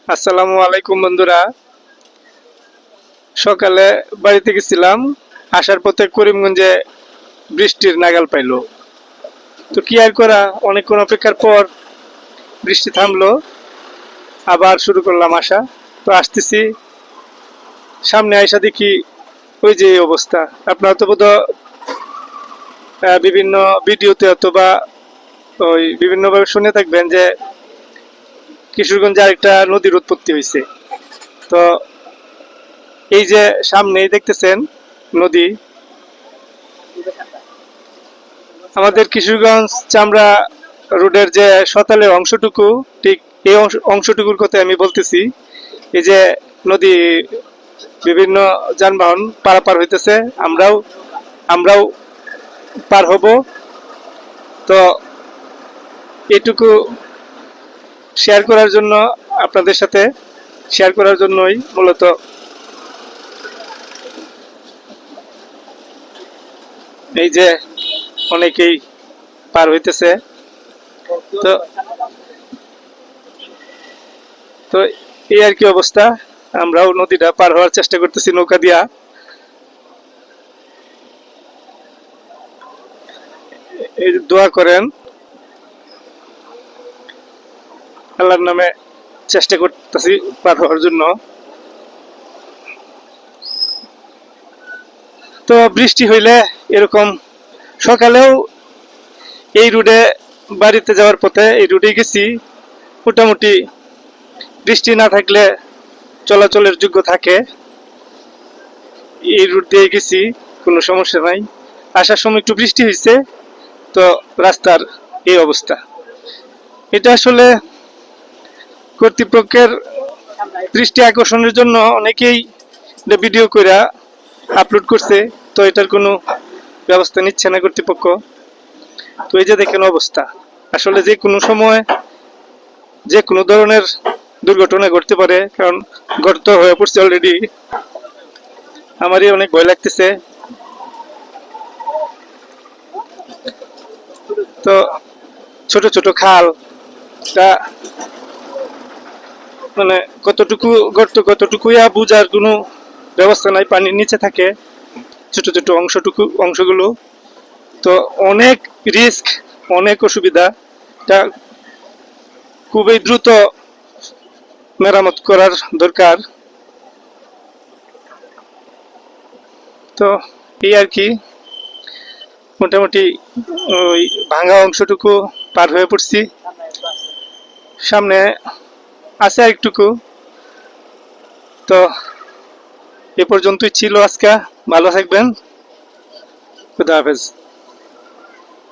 আসসালামু আলাইকুম বন্ধুরা। সকালে বাড়িতে গেছিলাম, আসার পথে করিমগঞ্জে বৃষ্টির নাগাল পাইলো। তো কি আর করা, অনেকক্ষণ অপেক্ষার পর বৃষ্টি থামলো, আবার শুরু করলাম আসা। তো আসতেছি, সামনে আইসা দেখি ওই যে এই অবস্থা। আপনারা তো বোধ বিভিন্ন ভিডিওতে অথবা ওই বিভিন্নভাবে শুনে থাকবেন যে কিশোরগঞ্জে আরেকটা নদীর উৎপত্তি হয়েছে। তো এই যে সামনেই দেখতেছেন নদী, আমাদের কিশোরগঞ্জ চামড়া রোডের যে সতালের অংশটুকু, ঠিক এই অংশটুকুর কথা আমি বলতেছি। এই যে নদী, বিভিন্ন যানবাহন পারাপার হইতেছে, আমরাও আমরাও পার হব। তো এটুকু শেয়ার করার জন্য, আপনাদের সাথে শেয়ার করার জন্যই মূলত এই যে অনেকেই পার হইতেছে। তো তো এই আর কি অবস্থা, আমরাও নদীটা পার হওয়ার চেষ্টা করতেছি নৌকা দিয়া। এই দোয়া করেন, আল্লাহর নামে চেষ্টা করতেছি পার হওয়ার জন্য। তো বৃষ্টি হইলে এরকম, সকালেও এই রুটে বাড়িতে যাওয়ার পথে এই রুটে গেছি, মোটামুটি বৃষ্টি না থাকলে চলাচলের যোগ্য থাকে। এই রুট দিয়ে গেছি, কোনো সমস্যা নাই। আসার সময় একটু বৃষ্টি হয়েছে, তো রাস্তার এই অবস্থা। এটা আসলে কর্তৃপক্ষের দৃষ্টি আকর্ষণের জন্য অনেকেই ভিডিও করে আপলোড করছে, তো এটার কোনো ব্যবস্থা নিচ্ছে না কর্তৃপক্ষ। তো এই যে দেখেন অবস্থা, আসলে যে কোনো সময় যে কোনো ধরনের দুর্ঘটনা ঘটতে পারে, কারণ গর্ত হয়ে পড়ছে অলরেডি। আমারই অনেক ভয় লাগতেছে। তো ছোট ছোট খাল, মানে কতটুকু গর্ত, কতটুকু বুঝার কোনো ব্যবস্থা নাই, পানির নিচে থাকে ছোট ছোট অংশগুলো। তো অনেক রিস্ক, অনেক অসুবিধা। এটা খুবই দ্রুত মেরামত করার দরকার। তো এই আর কি, মোটামুটি ওই ভাঙা অংশটুকু পার হয়ে পড়ছি, সামনে আছে আরেকটুকু। তো এ পর্যন্তই ছিল আজকে, ভালো থাকবেন, খুদা হাফেজ।